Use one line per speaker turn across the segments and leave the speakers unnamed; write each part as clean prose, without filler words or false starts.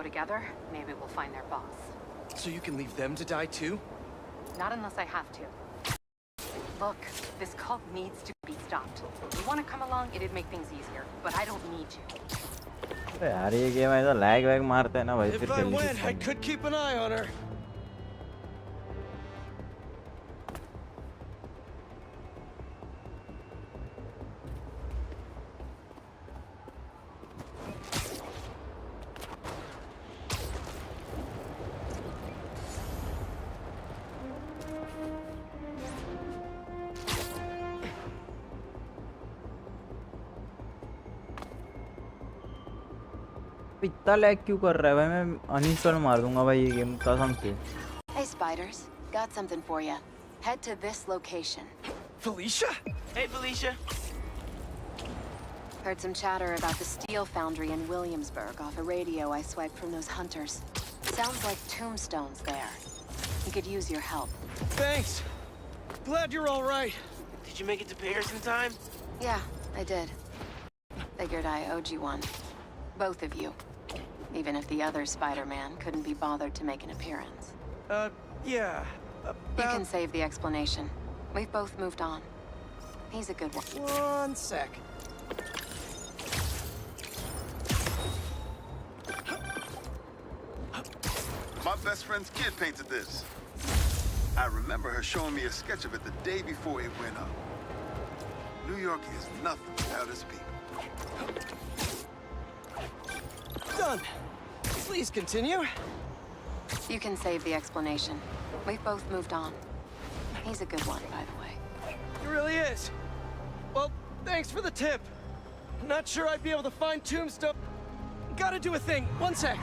go together, maybe we'll find their boss.
So you can leave them to die too?
Not unless I have to. Look, this cult needs to be stopped. You want to come along, it'd make things easier, but I don't need you.
यार ये game ऐसा lag वैग मारता है ना भाई फिर
If I went, I could keep an eye on her.
इतना लैग क्यों कर रहा है भाई मैं अनइंस्टॉल मार दूंगा भाई ये गेम कसम से
Hey spiders, got something for you. Head to this location.
Felicia?
Hey, Felicia.
Heard some chatter about the steel foundry in Williamsburg off a radio I swiped from those hunters. Sounds like tombstones there. We could use your help.
Thanks. Glad you're all right.
Did you make it to Paris in time?
Yeah, I did. Figured I owed you one. Both of you. Even if the other Spider-Man couldn't be bothered to make an appearance.
Yeah.
You can save the explanation. We've both moved on. He's a good one.
One sec.
My best friend's kid painted this. I remember her showing me a sketch of it the day before it went up. New York is nothing without its people.
Done. Please continue.
You can save the explanation. We've both moved on. He's a good one, by the way.
It really is. Well, thanks for the tip. Not sure I'd be able to find Tombstone. Gotta do a thing. One sec.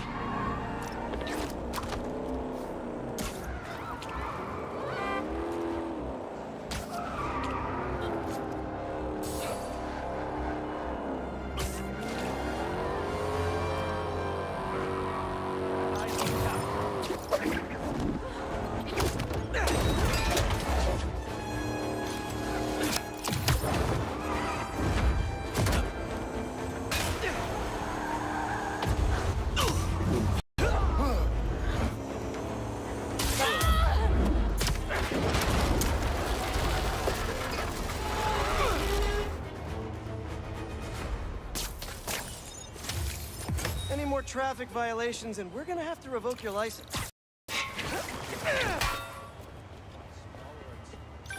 Any more traffic violations and we're gonna have to revoke your license.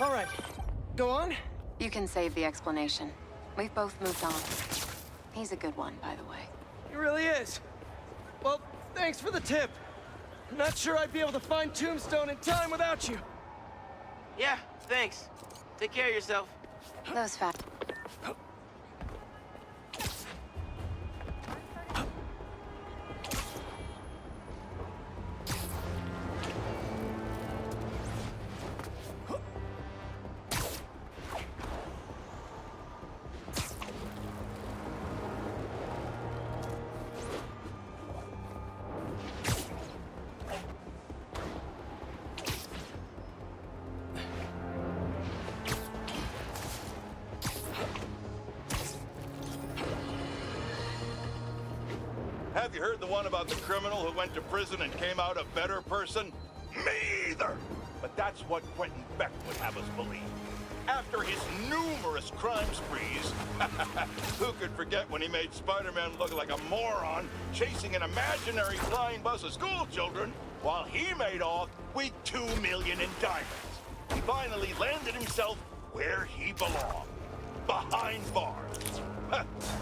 All right, go on.
You can save the explanation. We've both moved on. He's a good one, by the way.
He really is. Well, thanks for the tip. Not sure I'd be able to find Tombstone in time without you.
Yeah, thanks. Take care of yourself.
Those facts.
Have you heard the one about the criminal who went to prison and came out a better person? Me either! But that's what Quentin Beck would have us believe. After his numerous crime sprees, who could forget when he made Spider-Man look like a moron chasing an imaginary flying bus of school children while he made off with $2 million in diamonds? He finally landed himself where he belonged. Behind bars.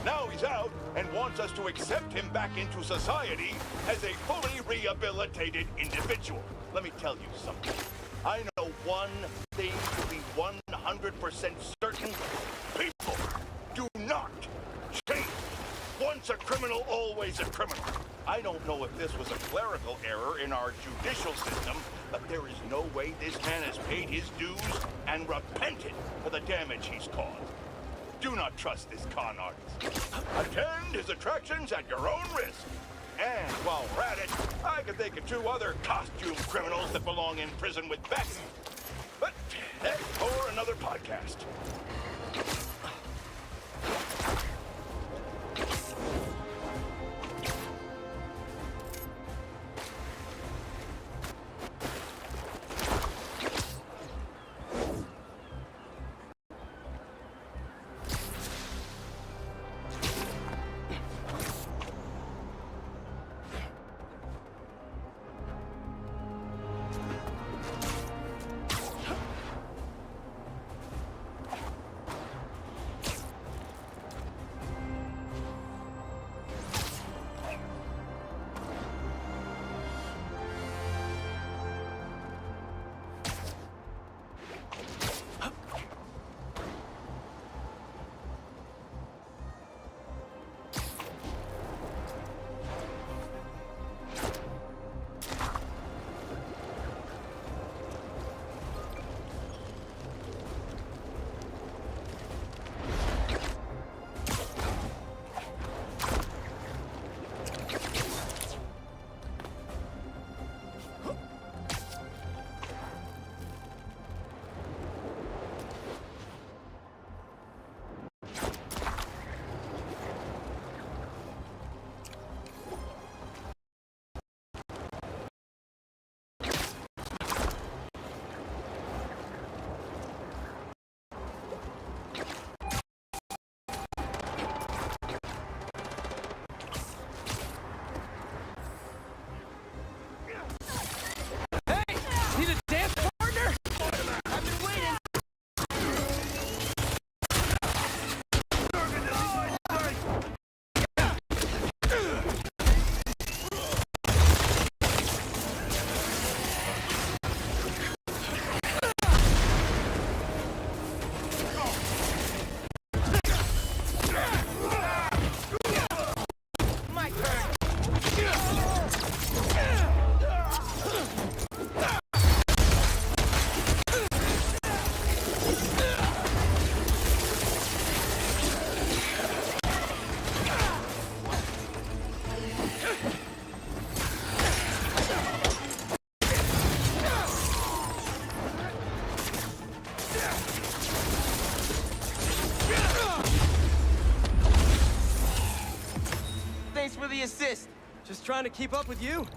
Now he's out and wants us to accept him back into society as a fully rehabilitated individual. Let me tell you something. I know one thing to be 100% certain. People do not change. Once a criminal, always a criminal. I don't know if this was a clerical error in our judicial system, but there is no way this man has paid his dues and repented for the damage he's caused. Do not trust this con artist. Attend his attractions at your own risk. And while we're at it, I can think of 2 other costume criminals that belong in prison with Beck. But that's for another podcast.
Thanks for the assist.
Just trying to keep up with you.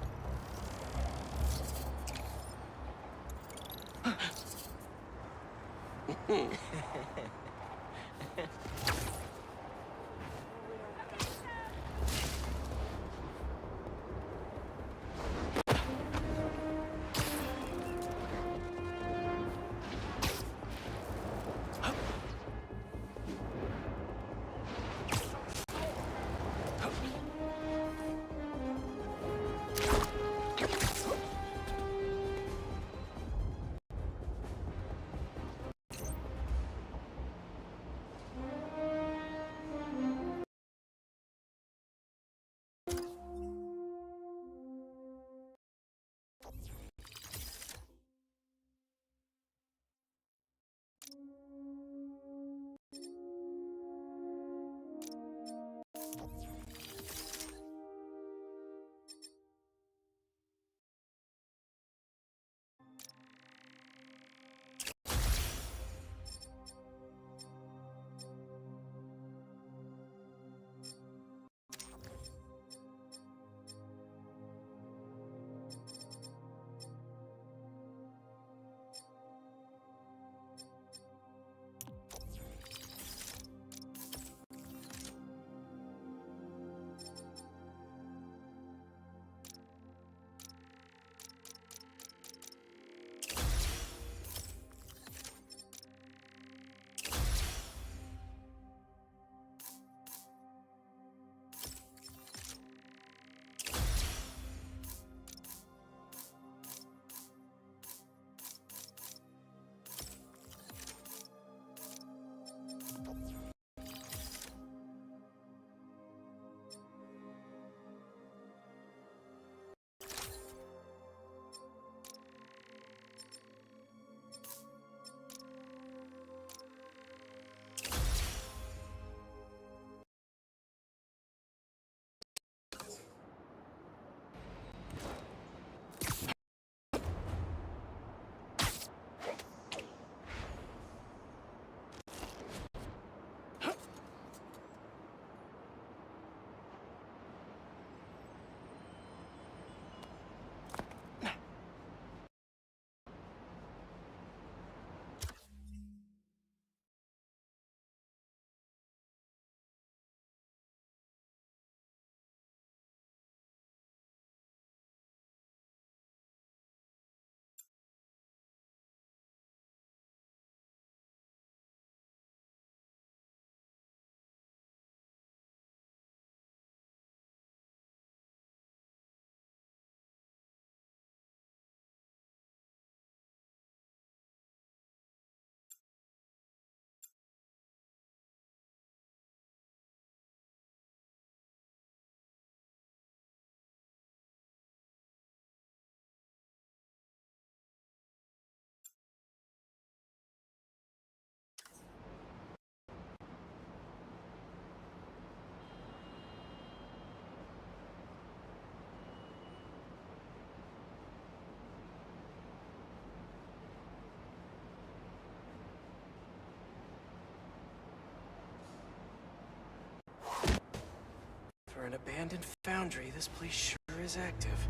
For an abandoned foundry, this place sure is active.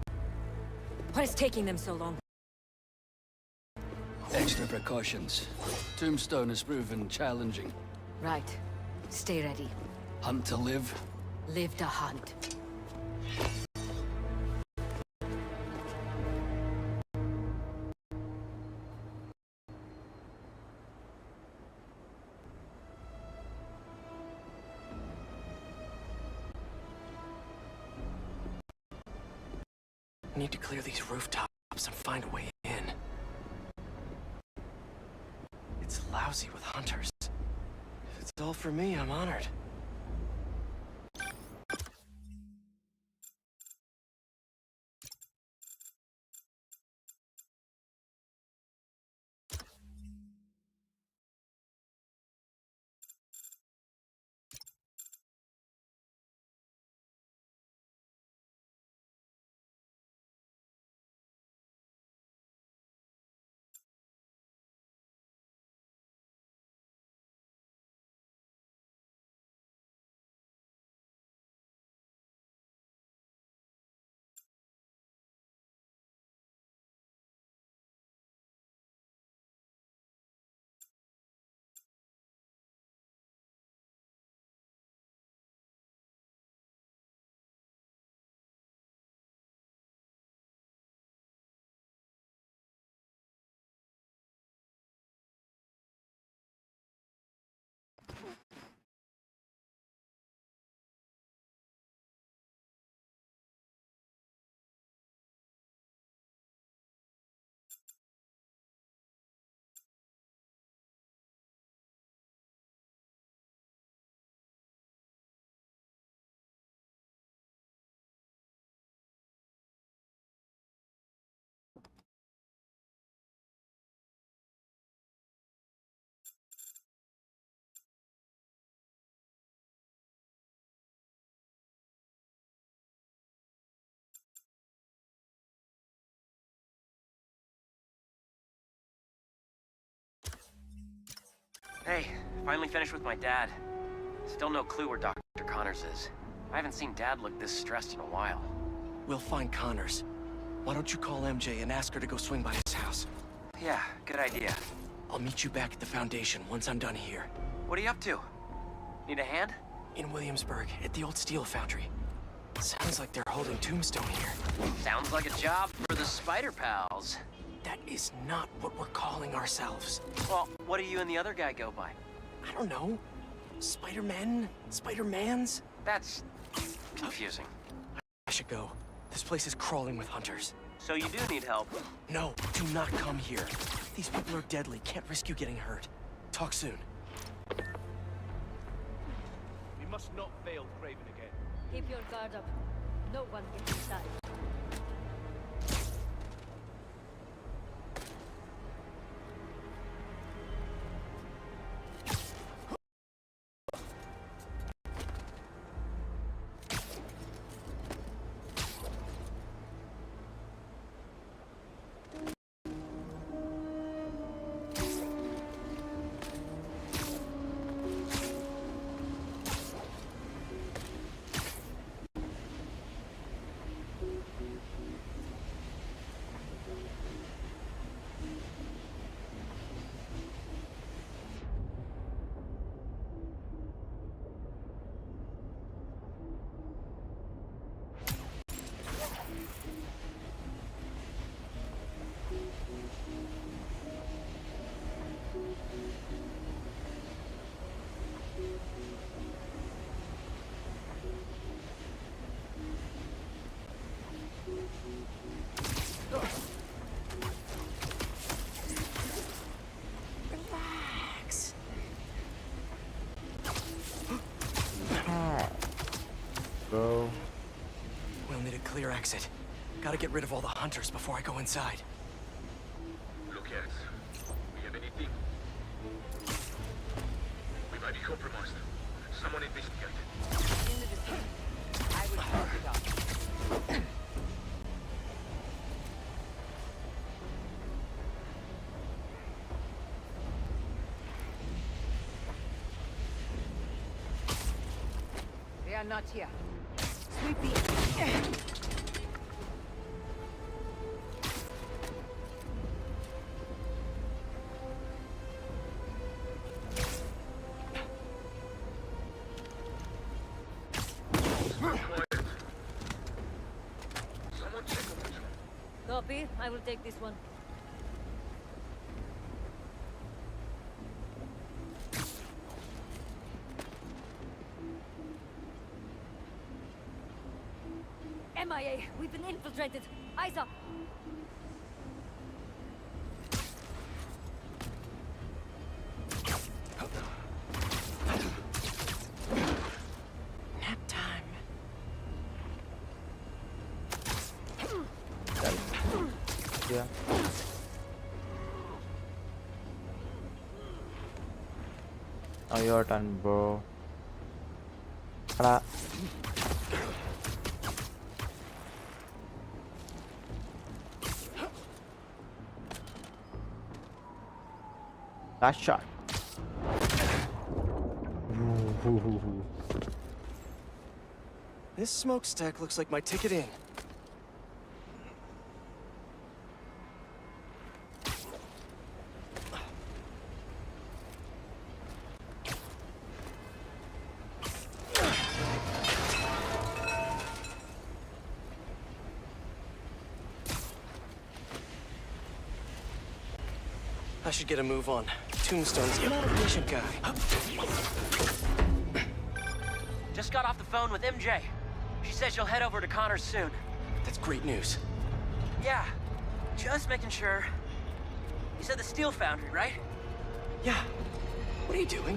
What is taking them so long?
Extra precautions. Tombstone has proven challenging.
Right. Stay ready.
Hunt to live.
Live to hunt.
Need to clear these rooftops and find a way in. It's lousy with hunters. If it's all for me, I'm honored.
Hey, finally finished with my dad. Still no clue where Dr. Connors is. I haven't seen Dad look this stressed in a while.
We'll find Connors. Why don't you call MJ and ask her to go swing by his house?
Yeah, good idea.
I'll meet you back at the Foundation once I'm done here.
What are you up to? Need a hand?
In Williamsburg, at the old steel foundry. Sounds like they're holding Tombstone here.
Sounds like a job for the Spider Pals.
That is not what we're calling ourselves.
Well, what do you and the other guy go by?
I don't know. Spider-Men? Spider-Mans?
That's confusing.
I should go. This place is crawling with hunters.
So you do need help.
No, do not come here. These people are deadly. Can't risk you getting hurt. Talk soon.
We must not fail Craven again.
Keep your guard up. No one gets inside.
Relax.
Bro.
We'll need a clear exit. Gotta get rid of all the hunters before I go inside.
Look at us. We have anything? We might be compromised. Someone investigate.
In the vicinity. I will talk it out. They are not here. Sweep the...
Someone check on which one.
Copy. I will take this one. MIA. We've been infiltrated. Eyes up.
Nap time.
Yeah. Now your turn, bro. Kena. Last shot.
This smokestack looks like my ticket in. I should get a move on. Tombstone's not a patient guy.
Just got off the phone with MJ. She says she'll head over to Connors soon.
That's great news.
Yeah, just making sure. You said the steel foundry, right?
Yeah. What are you doing?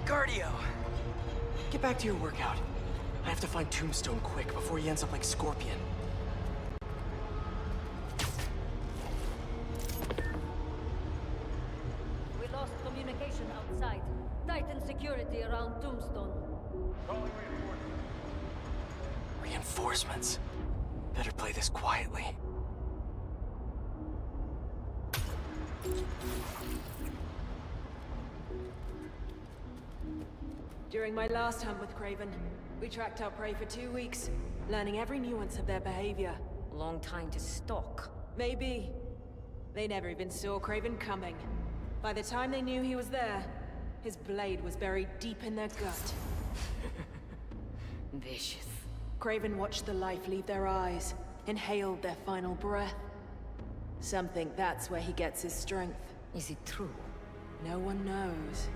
Cardio.
Get back to your workout. I have to find Tombstone quick before he ends up like Scorpion.
We lost communication outside. Tighten security around Tombstone.
Reinforcements. Better play this quietly.
During my last hunt with Craven, we tracked our prey for 2 weeks, learning every nuance of their behavior.
Long time to stalk.
Maybe. They never even saw Craven coming. By the time they knew he was there, his blade was buried deep in their gut.
Vicious.
Craven watched the life leave their eyes, inhaled their final breath. Some think that's where he gets his strength.
Is it true?
No one knows.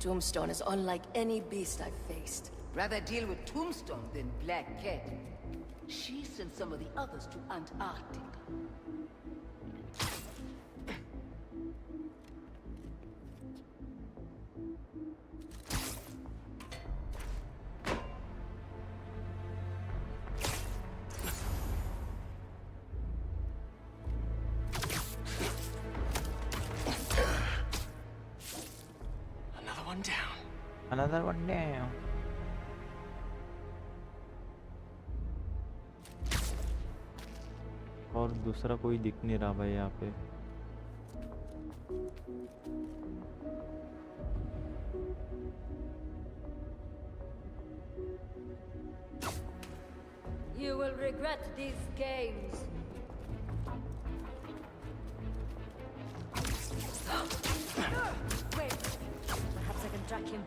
Tombstone is unlike any beast I've faced. Rather deal with Tombstone than Black Cat. She sent some of the others to Antarctica.
Another one down.
Another one down. और दूसरा कोई दिख नहीं रहा भाई यहाँ पे.
You will regret these games. Wait, perhaps I can track him.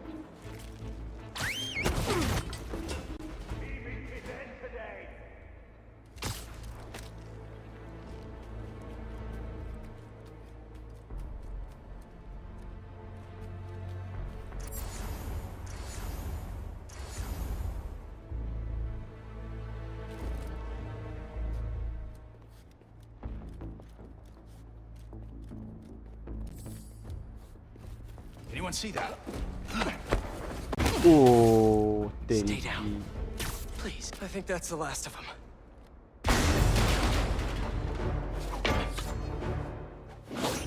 Anyone see that?
Oh,
Stay down. Please. I think that's the last of them.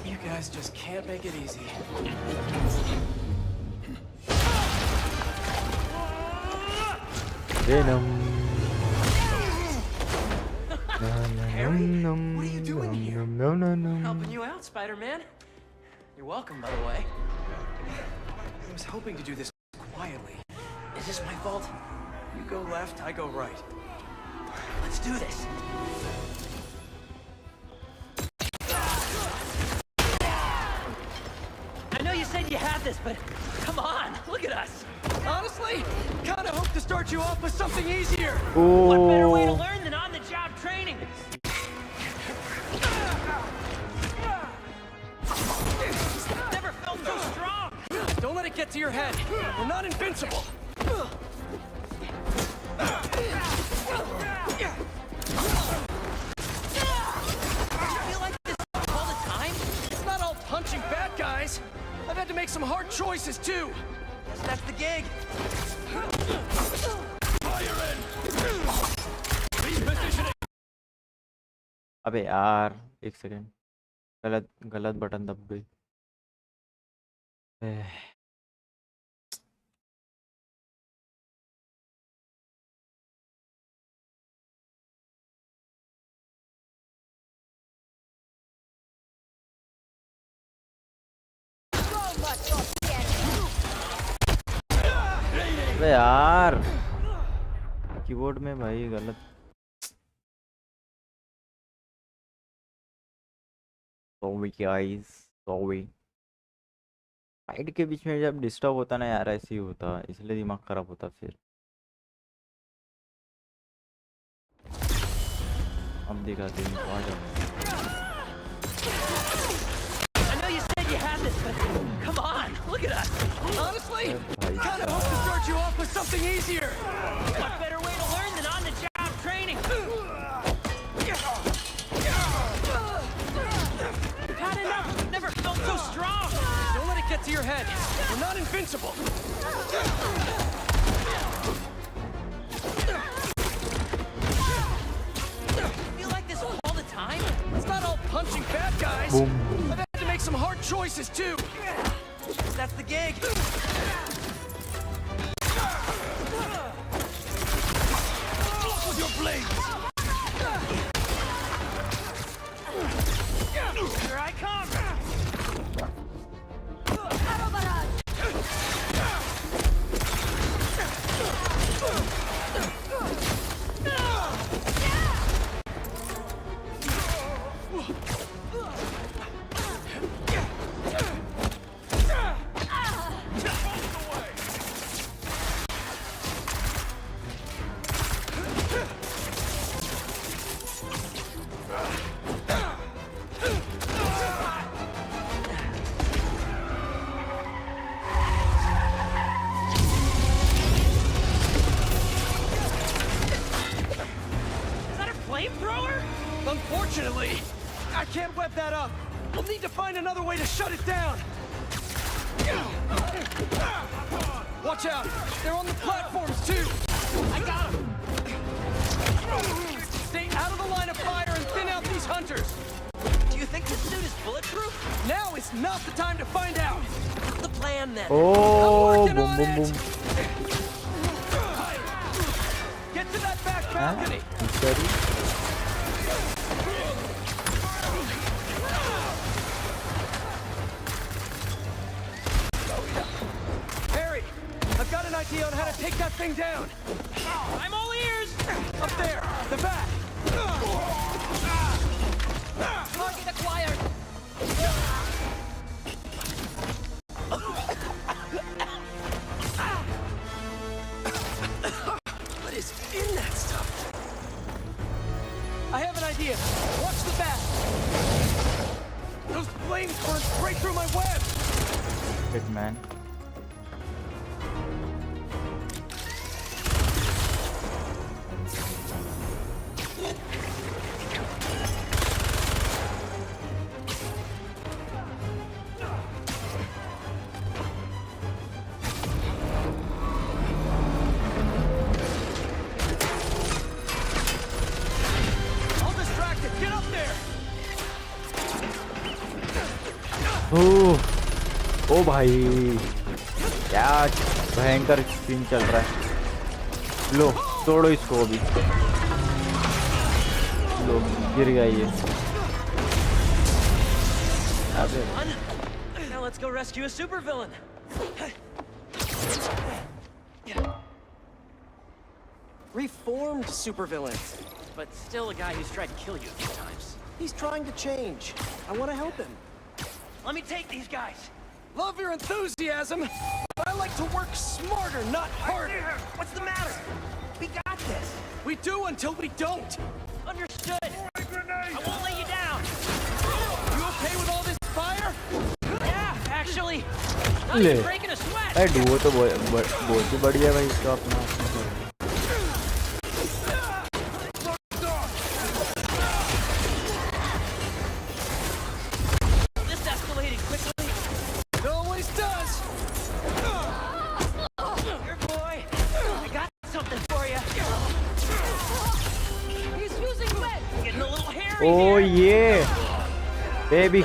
You guys just can't make it easy.
Venom.
Harry? What are you doing here?
No.
Helping you out, Spider-Man. You're welcome, by the way. I was hoping to do this quietly. Is this my fault? You go left, I go right. Let's do this.
I know you said you had this, but come on, look at us.
Honestly, kinda hope to start you off with something easier.
What better way to learn than on-the-job training? Never felt so strong.
Don't let it get to your head. We're not invincible.
I feel like this all the time.
It's not all punching bad guys. I've had to make some hard choices too.
Guess that's the gig.
Fire in! Repositioning!
अबे यार एक second गलत button दब गई. अबे यार keyboard में भाई गलत. Sorry guys, sorry. फाइट के बीच में जब डिस्टर्ब होता ना यार ऐसे ही होता, इसलिए दिमाग खराब होता फिर. अब दिखाते हैं आ जाओ.
I know you said you had this, but come on, look at us.
Honestly, kinda hope to start you off with something easier.
What better way to learn than on-the-job training? Had enough. Never felt so strong.
Don't let it get to your head. We're not invincible.
Feel like this all the time.
It's not all punching bad guys. guys.
Boom.
I've had to make some hard choices too. That's the gig. With your blades. Here I come. Unfortunately, I can't web that up. We'll need to find another way to shut it down. Watch out! They're on the platforms too! I got them! Stay out of the line of fire and thin out these hunters!
Do you think this suit is bulletproof?
Now is not the time to find out!
What's the plan then?
Oh, boom, boom, boom.
Get to that back balcony!
Steady.
I've got an idea on how to take that thing down. I'm all ears! Up there, the back!
Target acquired!
What is in that stuff? I have an idea. Watch the back. Those flames burn straight through my web!
Good man. ओ भाई क्या भयंकर screen चल रहा है। लो तोड़ो इसको अभी। लो गिर गया ये।
Now let's go rescue a supervillain.
Reformed supervillain,
but still a guy who's tried to kill you a few times.
He's trying to change. I want to help him.
Let me take these guys.
Love your enthusiasm, but I like to work smarter, not harder.
What's the matter? We got this.
We do until we don't.
Understood. I won't let you down.
You okay with all this fire?
Yeah, actually. Not even breaking a sweat.
अरे वो तो बहुत ही बढ़िया भाई इसका अपना। Oh yeah, baby.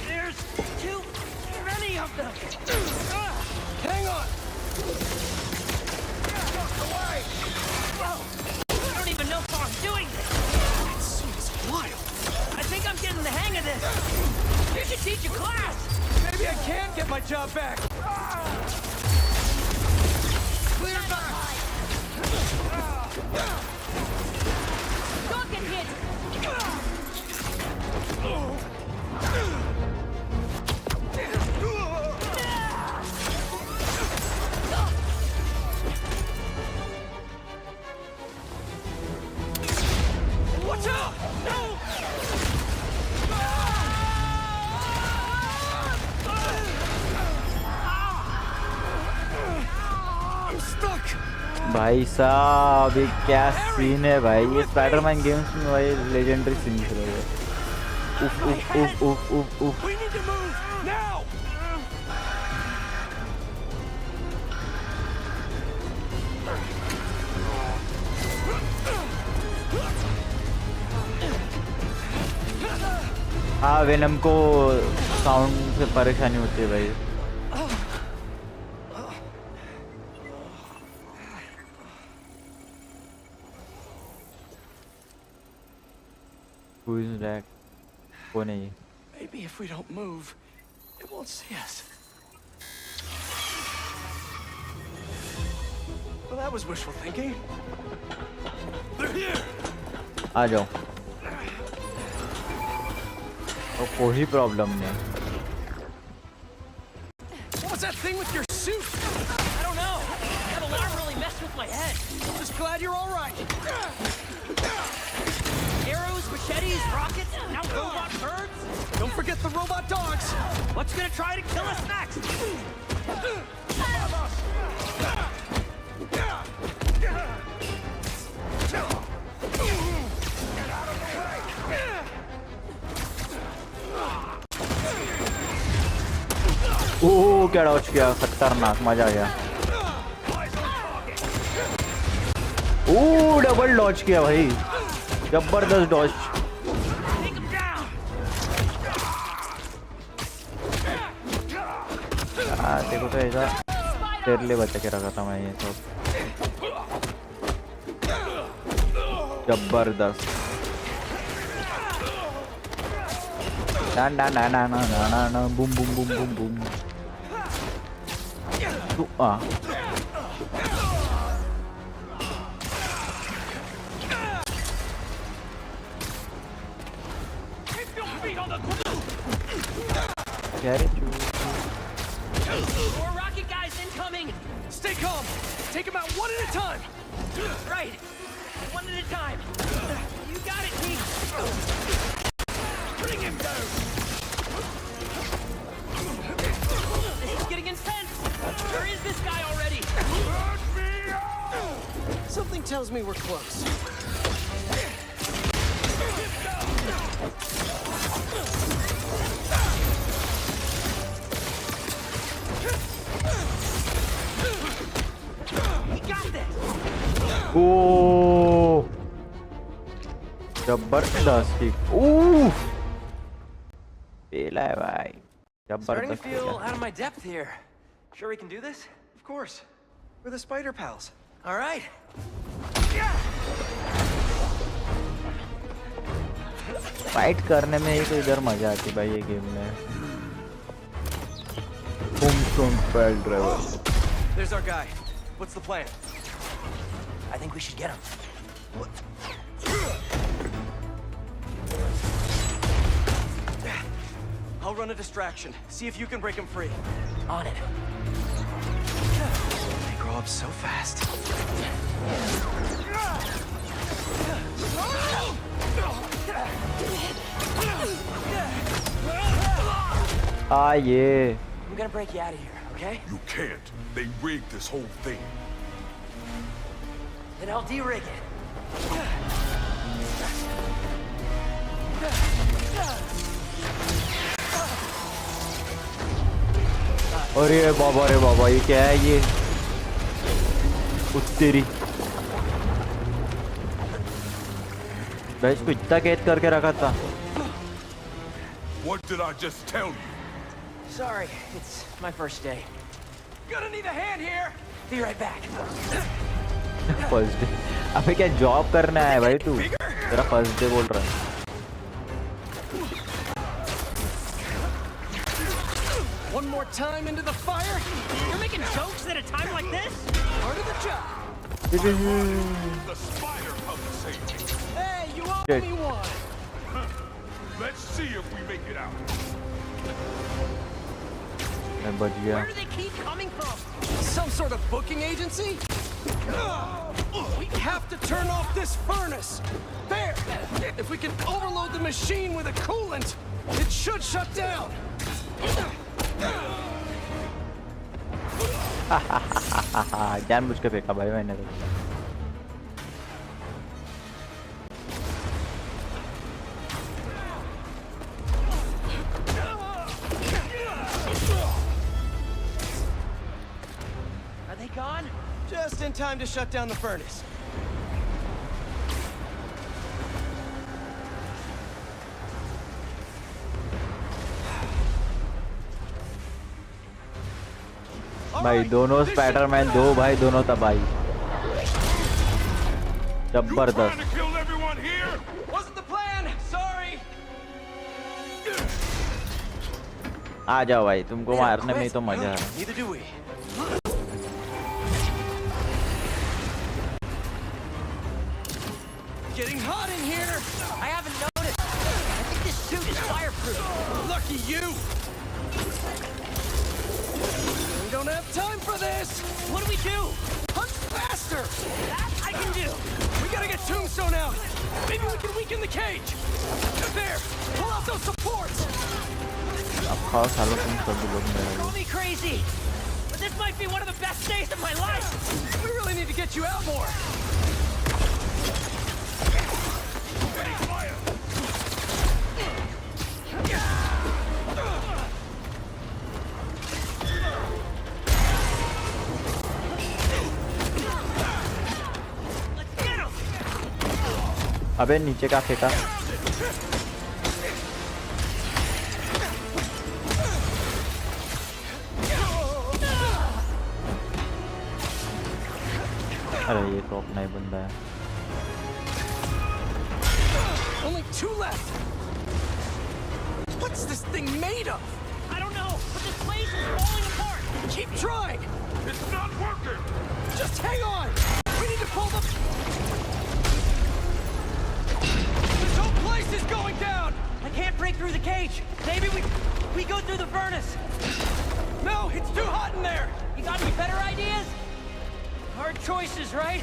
There's too many of them.
Hang on.
I don't even know how I'm doing this.
This is wild.
I think I'm getting the hang of this. You should teach a class.
Maybe I can get my job back. Clear back.
Don't get hit.
Watch out! No! I'm stuck.
भाई साहब ये क्या scene है भाई, ये Spiderman games में भाई legendary scenes रहे हैं। उफ उफ उफ उफ उफ उफ।
We need to move now.
हाँ वेनम को साउंड से परेशानी होती है भाई। Who is that? कौन है ये?
Maybe if we don't move, it won't see us. Well, that was wishful thinking. They're here.
आ जाओ। तो कोई प्रॉब्लम नहीं।
What was that thing with your suit? I don't know. That alarm really messed with my head. I'm just glad you're all right. Arrows, machetes, rockets, now robot birds. Don't forget the robot dogs. What's gonna try to kill us next?
ओह क्या Dodge किया, खतरनाक, मजा आ गया। ओह double Dodge किया भाई, जबरदस्त Dodge. देखो तो ऐसा तेरे लिए बचा के रखा था मैं ये सब, जबरदस्त। ना ना ना ना ना ना ना boom boom boom boom boom. तू आ
More rocket guys incoming! Stay calm! Take them out one at a time! Right! One at a time! You got it, Pete! Bring him down! This is getting intense! Where is this guy already? Let me out! Something tells me we're close.
ओह जबरदस्त। ओह पेला है भाई,
Starting to
जबरदस्त
feel
पेला।
out of my depth here. Sure we can do this? Of course. We're the spider pals. All right.
Fight करने में ही तो इधर मजा आती भाई ये गेम में। Tombstone pile driver.
There's our guy. What's the plan? I think we should get him. I'll run a distraction. See if you can break him free. On it. They grow up so fast.
Ah yeah.
I'm gonna break you out of here, okay?
You can't. They rigged this whole thing.
Then I'll de-rig it.
अरे बाबा ये क्या है ये? उत्तेरी भाई इसको इतना कैद करके रखा था।
What did I just tell you?
Sorry, it's my first day. Gonna need a hand here. Be right back.
First day? अबे क्या जॉब करना है भाई तू? तेरा फर्स्ट डे बोल रहा है।
One more time into the fire. You're making jokes at a time like this? Part of the job.
The spider puppet saved me.
Hey, you owe
Shit.
me one.
Let's see if we make it out.
मैं बच गया।
Where do they keep coming from? Some sort of booking agency? We have to turn off this furnace. There! If we can overload the machine with a coolant, it should shut down.
जानबूझ के फेंका भाई मैंने तो।
Are they gone? Just in time to shut down the furnace.
भाई दोनों Spiderman दो भाई दोनों तबाही जबरदस्त आ जाओ भाई तुमको मारने में ही तो मजा है
Getting hot in here. I haven't noticed. I think this suit is fireproof. Lucky you. We don't have time for this! What do we do? Punch faster! That I can do! We gotta get Tombstone out! Maybe we can weaken the cage! There! Pull out those supports!
अब खाओ सालों तुम सभी लोग मेरे
Call me crazy! But this might be one of the best days of my life! We really need to get you out more!
अबे नीचे का फेंका अरे ये तो अपना ही बंदा है
Only two left! What's this thing made of? I don't know, but this place is falling apart! Keep trying! It's not working! Just hang on! We need to pull the... This whole place is going down! I can't break through the cage! Maybe we go through the furnace! No, it's too hot in there! You got any better ideas? Hard choices, right?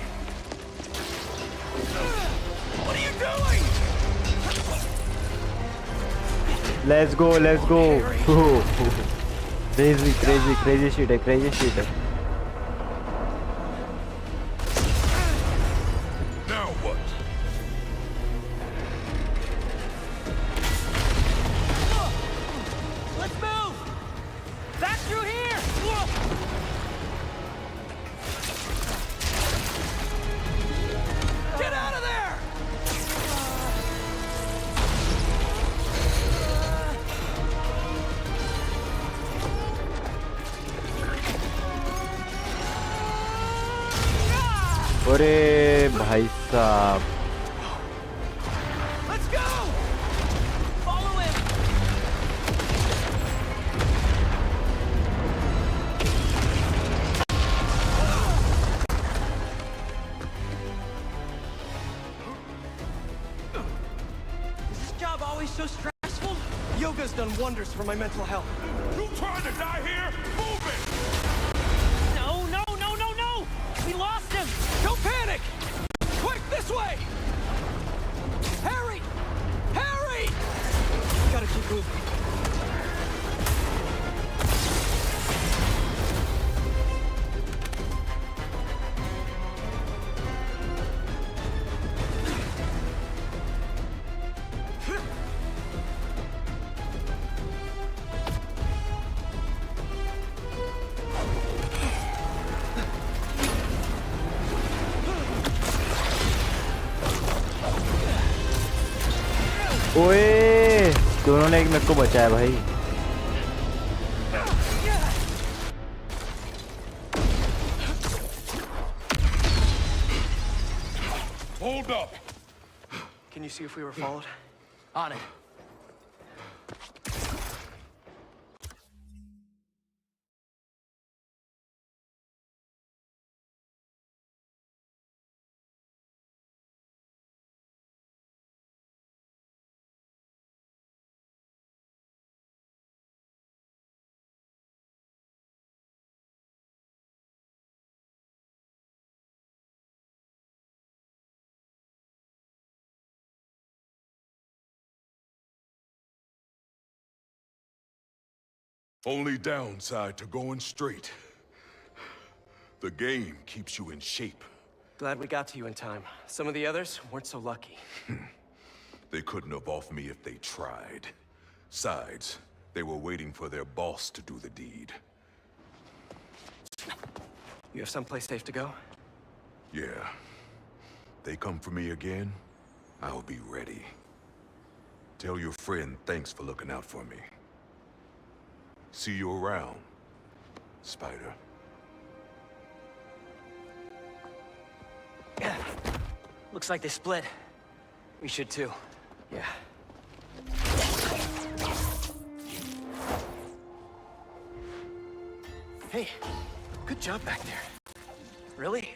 What are you doing?
Let's go crazy shit है
Now what?
Let's move! Back through here! Get out of there!
अरे भाई साहब
Let's go! Follow him! Is this job always so stressful? Yoga's done wonders for my mental health.
You trying to die here? Move it!
No! We lost him! Don't panic! Quick, this way! Harry! Gotta keep moving.
ओए दोनों ने एक मेरे को बचाया भाई
Hold up!
Can you see if we were followed? On it.
Only downside to going straight. The game keeps you in shape.
Glad we got to you in time. Some of the others weren't so lucky.
They couldn't have off me if they tried. Besides, they were waiting for their boss to do the deed.
You have someplace safe to go?
Yeah. They come for me again, I'll be ready. Tell your friend thanks for looking out for me. See you around, Spider.
Looks like they split. We should too. Yeah. Hey, good job back there. Really?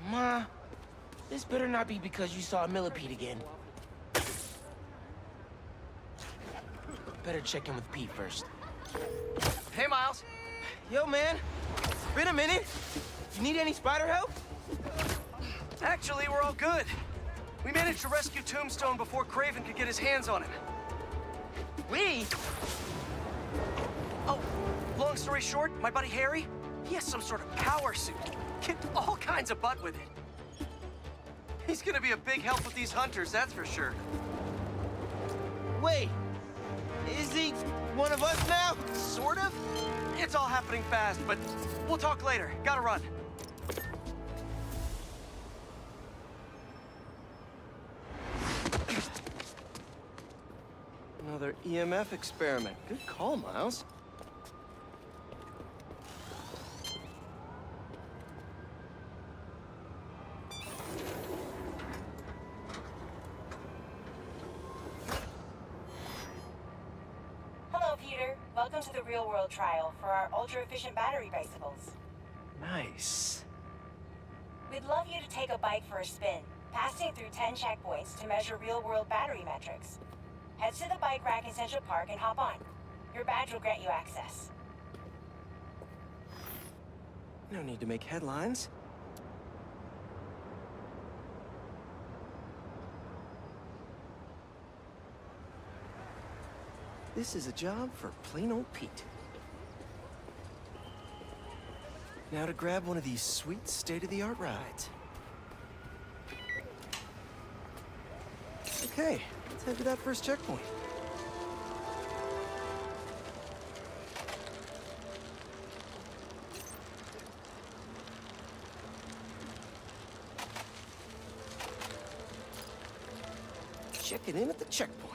Ma, this better not be because you saw a millipede again. Better check in with Pete first.
Hey, Miles. Yo, man. Been a minute. You need any spider help? Actually, we're all good. We managed to rescue Tombstone before Craven could get his hands on him. We? Oh, long story short, my buddy Harry, he has some sort of power suit. Kicked all kinds of butt with it. He's gonna be a big help with these hunters, that's for sure. Wait, is he one of us now? Sort of? It's all happening fast, but we'll talk later. Gotta run. Another EMF experiment. Good call, Miles.
Hello, Peter. Welcome to the real-world trial for our ultra-efficient battery bicycles.
Nice.
We'd love you to take a bike for a spin, passing through 10 checkpoints to measure real-world battery metrics. Head to the bike rack in Central Park and hop on. Your badge will grant you access.
No need to make headlines. This is a job for plain old Pete. Now to grab one of these sweet state-of-the-art rides. Okay, let's head to that first checkpoint. Checking in at the checkpoint.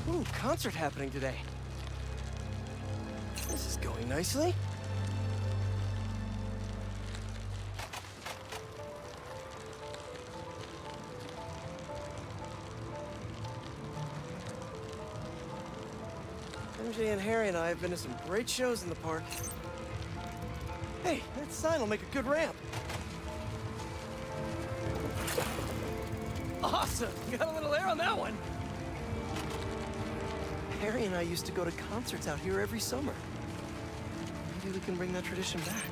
Ooh, concert happening today. This is going nicely. MJ and Harry and I have been to some great shows in the park. Hey, that sign will make a good ramp. Awesome! Got a little air on that one. Harry and I used to go to concerts out here every summer. Maybe we can bring that tradition back.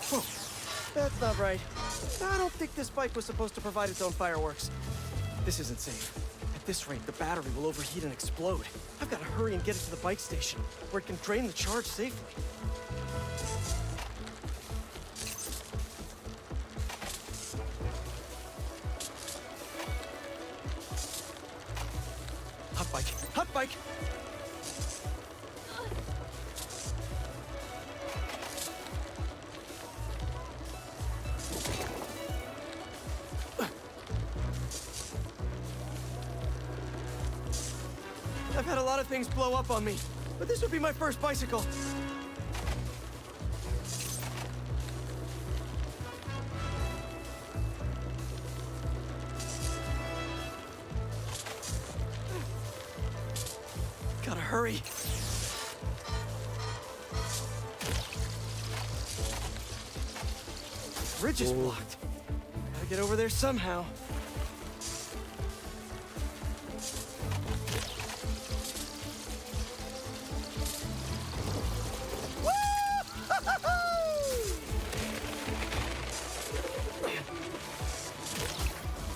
Whoa, that's not right. I don't think this bike was supposed to provide its own fireworks. This isn't safe. At this rate, the battery will overheat and explode. I've got to hurry and get it to the bike station, where it can drain the charge safely. Hot bike! Hot bike! I've had a lot of things blow up on me, but this would be my first bicycle. Gotta hurry. Bridge is blocked. Gotta get over there somehow.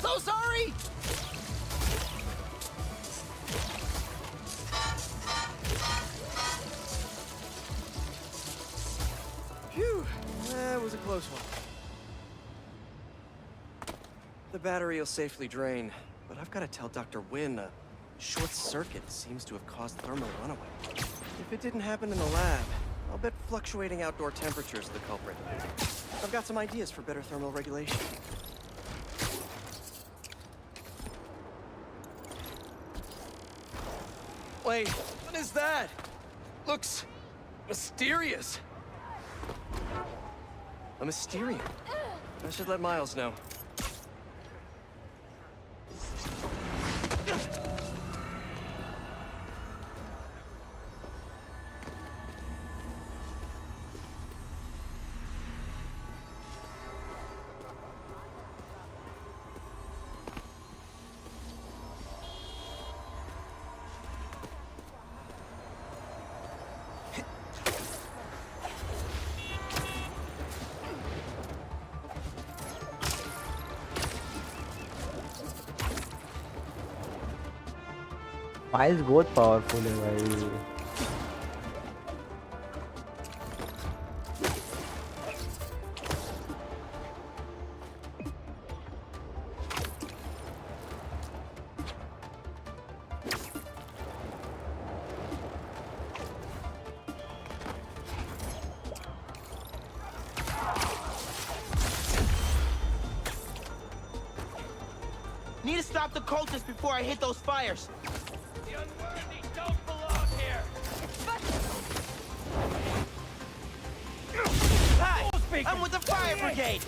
So sorry! Phew, that was a close one. The battery will safely drain, but I've got to tell Dr. Wynn a short circuit seems to have caused thermal runaway. If it didn't happen in the lab, I'll bet fluctuating outdoor temperatures are the culprit. I've got some ideas for better thermal regulation. Wait, what is that? Looks Mysterious! A Mysterian. I should let Miles know.
Miles बहुत powerful है भाई.
Need to stop the cultists before I hit those fires.
The unworthy don't belong here.
Hi, I'm with the fire brigade.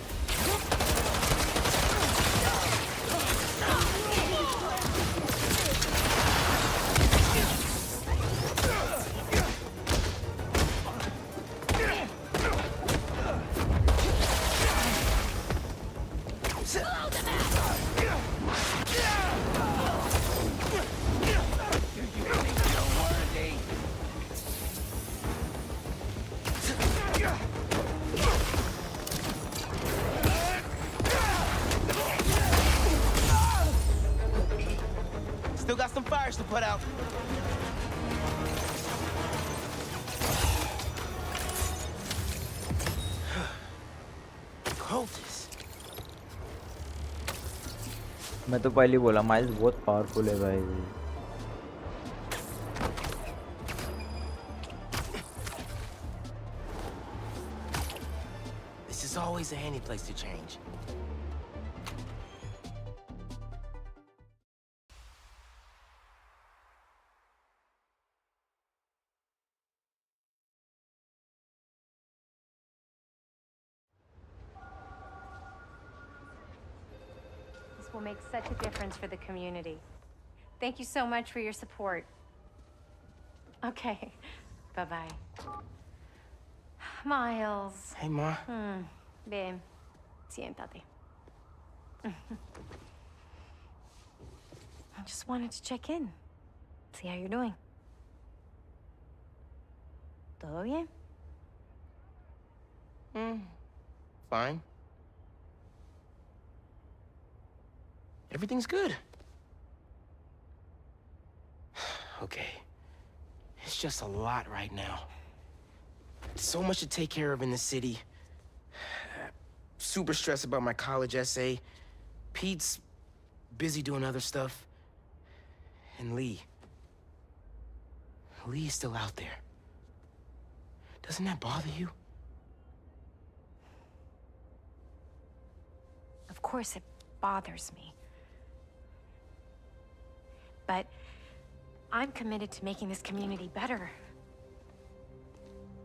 Still got some fires to put out. Cultists.
मैं तो पहले बोला miles बहुत powerful है भाई.
This is always a handy place to change.
This will make such a difference for the community. Thank you so much for your support. Okay, bye-bye. Miles.
Hey, Ma.
Ven, siéntate. I just wanted to check in. See how you're doing. ¿Todo bien?
Fine. Everything's good. Okay. It's just a lot right now. So much to take care of in the city. Super stressed about my college essay. Pete's busy doing other stuff. And Lee. Lee's still out there. Doesn't that bother you?
Of course it bothers me. But I'm committed to making this community better.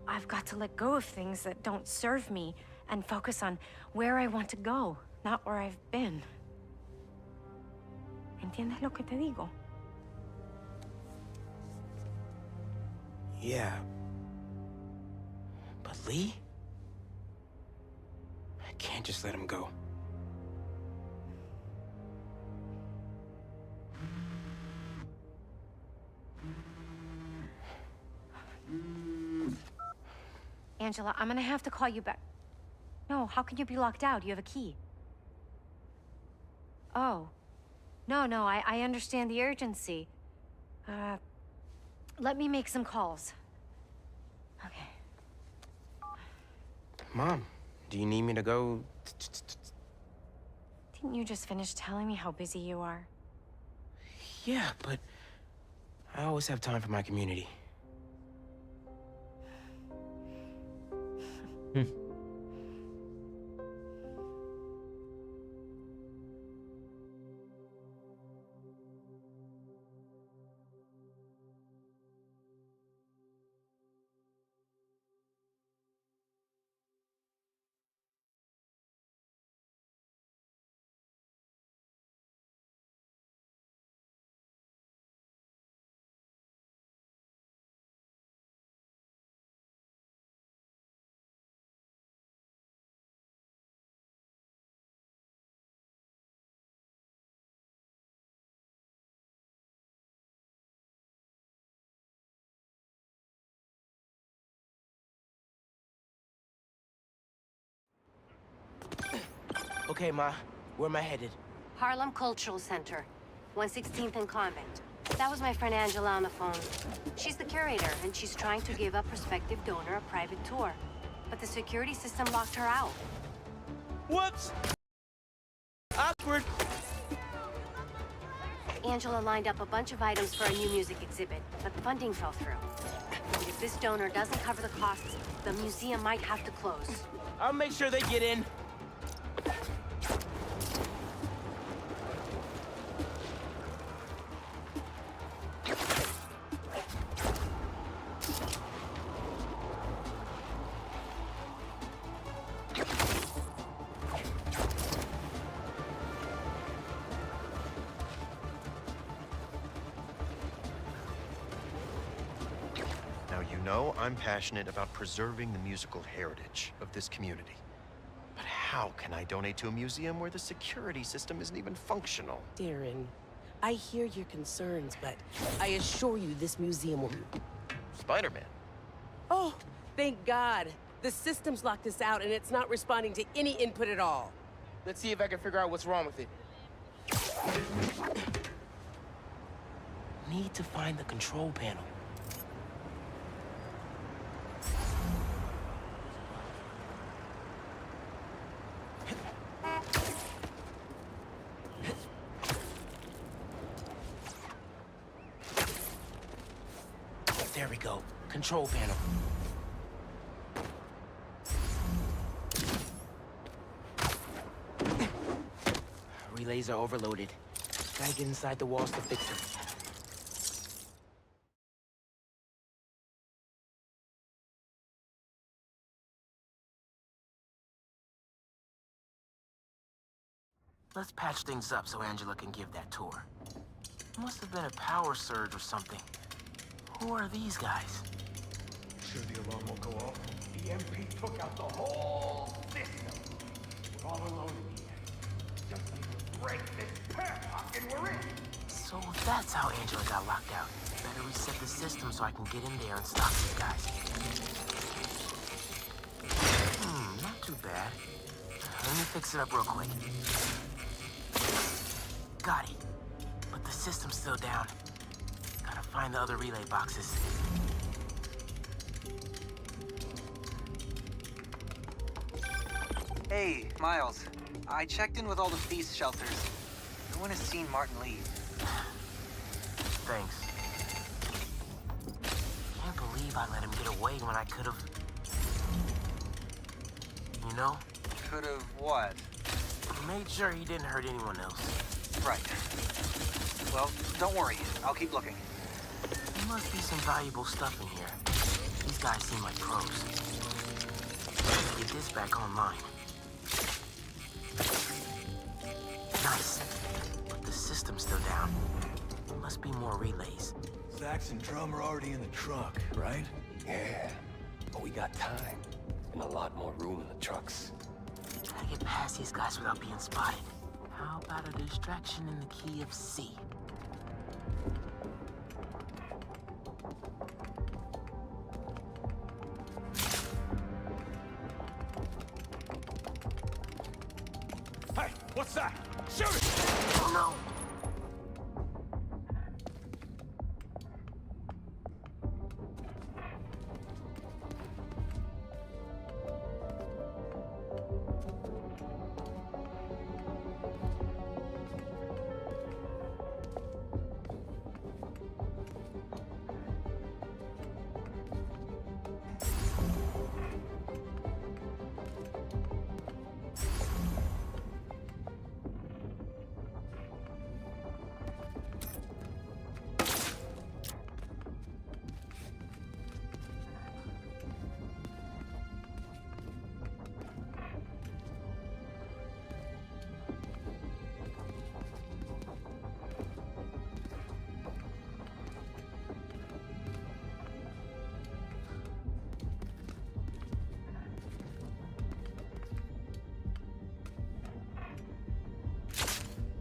I've got to let go of things that don't serve me and focus on where I want to go, not where I've been. ¿Entiendes lo que te digo?
Yeah. But Lee? I can't just let him go.
Angela, I'm gonna have to call you back. No, how can you be locked out? You have a key. Oh. No, I understand the urgency. Let me make some calls. Okay.
Mom, do you need me to go?
Didn't you just finish telling me how busy you are?
Yeah, but I always have time for my community. Okay, Ma. Where am I headed?
Harlem Cultural Center, 116th and Convict. That was my friend Angela on the phone. She's the curator, and she's trying to give a prospective donor a private tour. But the security system locked her out.
Whoops! Awkward.
Angela lined up a bunch of items for a new music exhibit, but funding fell through. And if this donor doesn't cover the costs, the museum might have to close.
I'll make sure they get in.
I'm passionate about preserving the musical heritage of this community. But how can I donate to a museum where the security system isn't even functional?
Darren, I hear your concerns, but I assure you this museum will...
Spider-Man?
Oh, thank God. The system's locked us out and it's not responding to any input at all.
Let's see if I can figure out what's wrong with it. Need to find the control panel. There we go. Control panel. Relays are overloaded. Gotta get inside the walls to fix them. Let's patch things up so Angela can give that tour. Must have been a power surge or something. Who are these guys?
Sure the alarm will go off? The MP took out the whole system. We're all alone in here. Just need to break this padlock and we're in.
So that's how Angela got locked out. Better reset the system so I can get in there and stop these guys. Not too bad. Let me fix it up real quick. Got it. But the system's still down. Gotta find the other relay boxes.
Hey, Miles. I checked in with all the feast shelters. No one has seen Martin leave.
Thanks. Can't believe I let him get away when I could've... You know?
Could've what?
Made sure he didn't hurt anyone else.
Right. Well, don't worry. I'll keep looking.
There must be some valuable stuff in here. These guys seem like pros. Let's get this back online. Nice. But the system's still down. There must be more relays.
Sax and drum are already in the truck, right?
Yeah, but we got time. And a lot more room in the trucks.
Gotta get past these guys without being spotted. How about a distraction in the key of C?
Hey, what's that? Shoot it!
Oh no!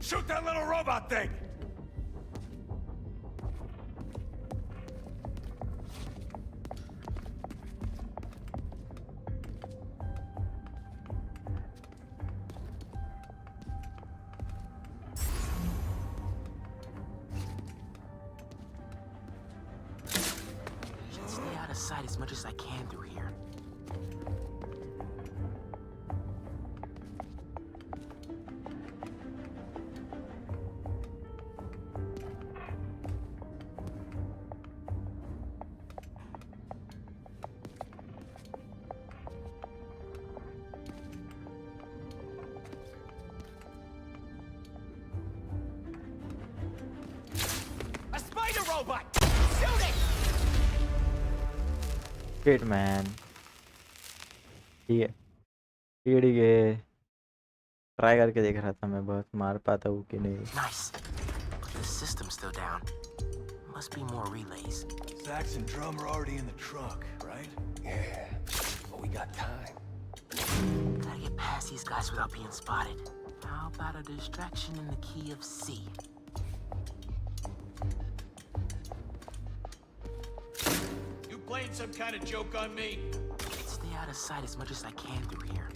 Shoot that little robot thing!
sight as much as I can through here.
A spider robot! Shoot it!
Shit man. ठीक है ठीक है try करके देख रहा था मैं बस मार पाता हूँ कि नहीं.
Nice. But the system's still down. Must be more relays.
Sax and drum are already in the truck, right?
Yeah, but we got time.
Gotta get past these guys without being spotted. How about a distraction in the key of C?
You playing some kind of joke on me?
Stay out of sight as much as I can through here.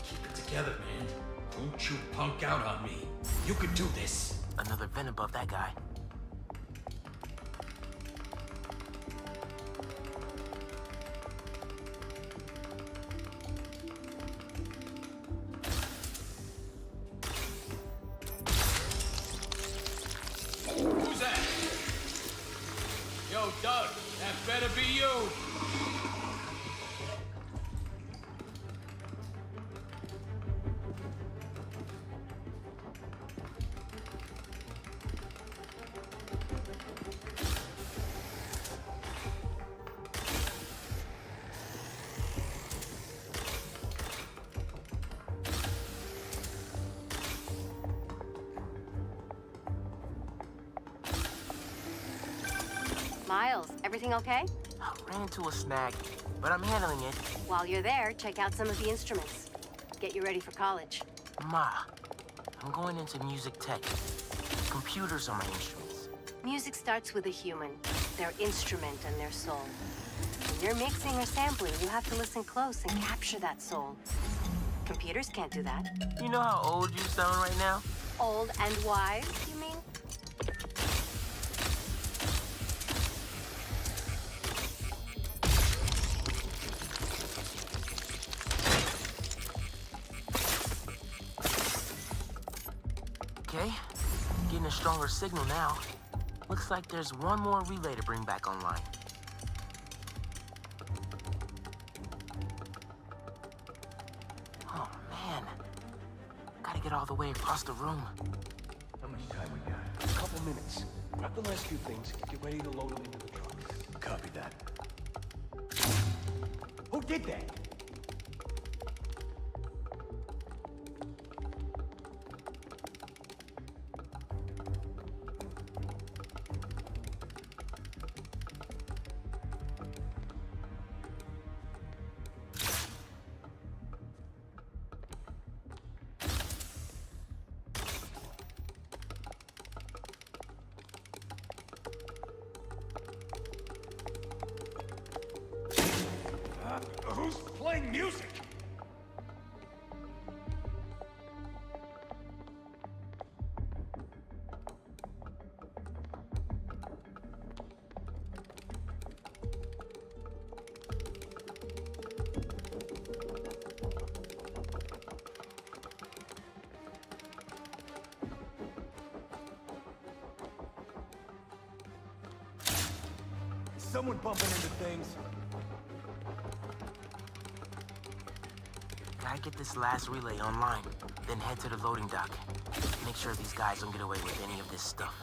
Keep it together, man. Don't you punk out on me. You can do this.
Another vent above that guy.
Who's that? Yo, Doug, that better be you.
Miles, everything okay?
Ran into a snag, but I'm handling it.
While you're there, check out some of the instruments. Get you ready for college.
Ma, I'm going into music tech. Computers are my instruments.
Music starts with a human, their instrument and their soul. When you're mixing or sampling, you have to listen close and capture that soul. Computers can't do that.
You know how old you sound right now?
Old and wise, you mean?
Okay, getting a stronger signal now. Looks like there's one more relay to bring back online. Oh, man. Gotta get all the way across the room.
How much time we got? A couple minutes. Grab the last few things, get ready to load them into the truck.
Copy that.
Who did that? Who's playing music? Is someone bumping into things?
Gotta get this last relay online, then head to the loading dock. Make sure these guys don't get away with any of this stuff.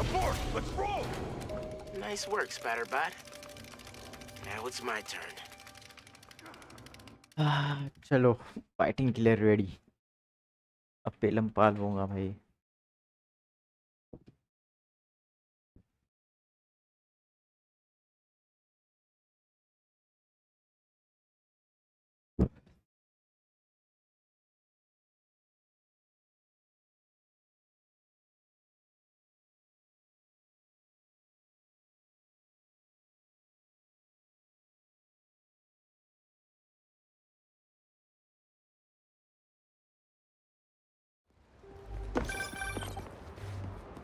Abort! Let's roll!
Nice work, Spatterbot. Now it's my turn.
चलो fighting के लिए ready. अब Pelham पाल लूंगा भाई.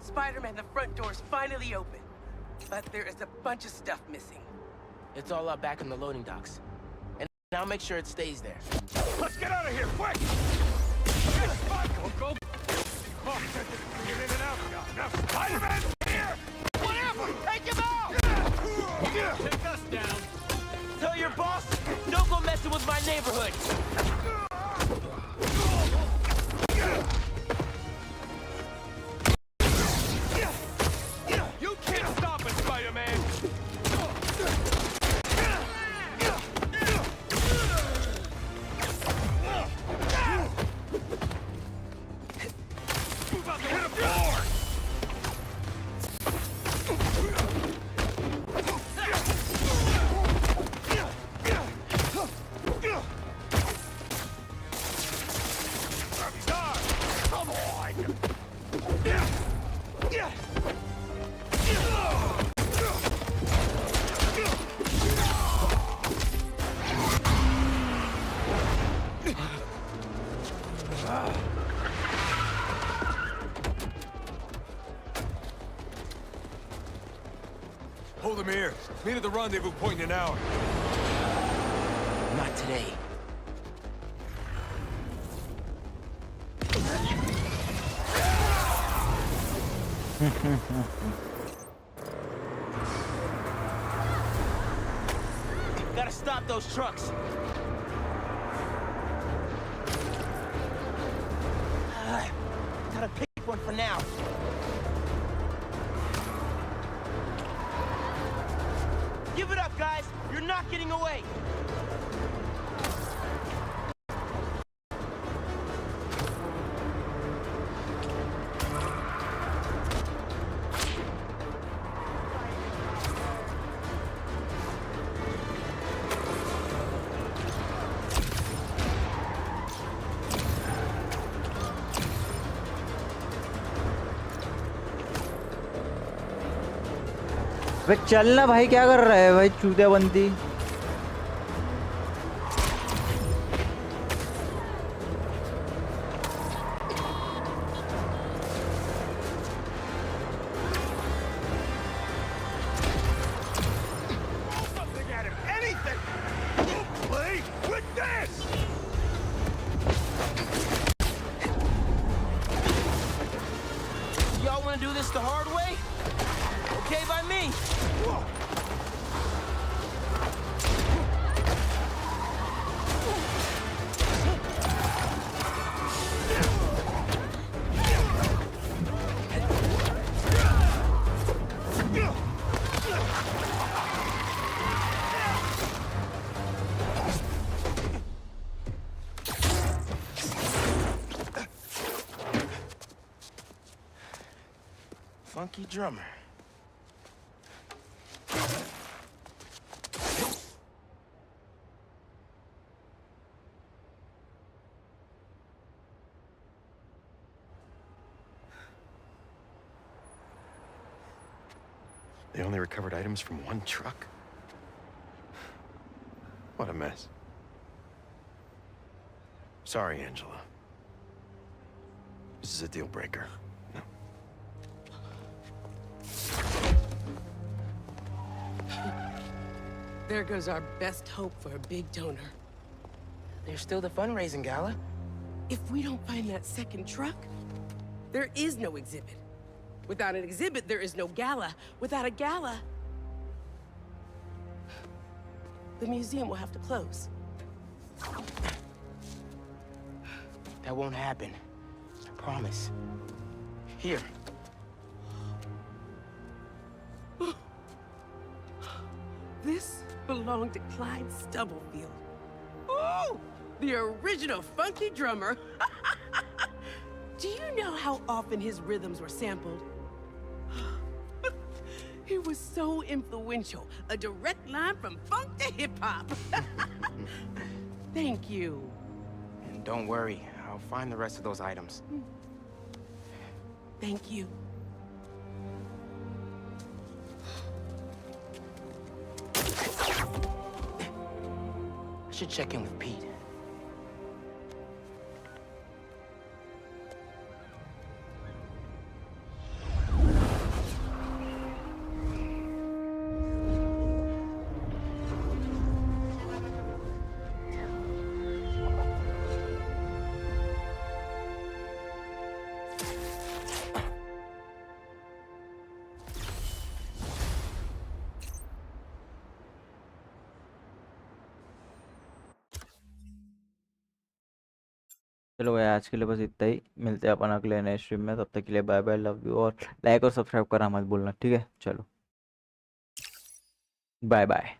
Spider-Man, the front door's finally open. But there is a bunch of stuff missing.
It's all up back in the loading docks. And I'll make sure it stays there.
Let's get out of here, quick! Go. Get in and out. Now, Spider-Man's here! Whatever! Take him out!
Take us down. Tell your boss, don't go messing with my neighborhood.
You can't stop it, Spider-Man! Move out the way to board! Come on! Hold him here. Meet at the rendezvous point in an hour.
Not today. Gotta stop those trucks. Gotta pick one for now. Give it up, guys! You're not getting away!
वे चलना भाई, क्या कर रहा है भाई चूतिया बंदी।
Y'all wanna do this the hard way? Okay by me. Funky drummer.
They only recovered items from one truck? What a mess. Sorry, Angela. This is a deal breaker. No.
There goes our best hope for a big donor.
There's still the fundraising gala.
If we don't find that second truck, there is no exhibit. Without an exhibit, there is no gala. Without a gala, the museum will have to close.
That won't happen. I promise. Here.
This belonged to Clyde Stubblefield. Ooh! The original funky drummer. Do you know how often his rhythms were sampled? He was so influential. A direct line from funk to hip-hop. Thank you.
And don't worry, I'll find the rest of those items.
Thank you.
I should check in with Pete.
चलो भाई आज के लिए बस इतना ही, मिलते हैं अपन अगले नए स्ट्रीम में, तब तक के लिए बाय बाय, लव यू, और लाइक और सब्सक्राइब करना मत भूलना, ठीक है, चलो बाय बाय।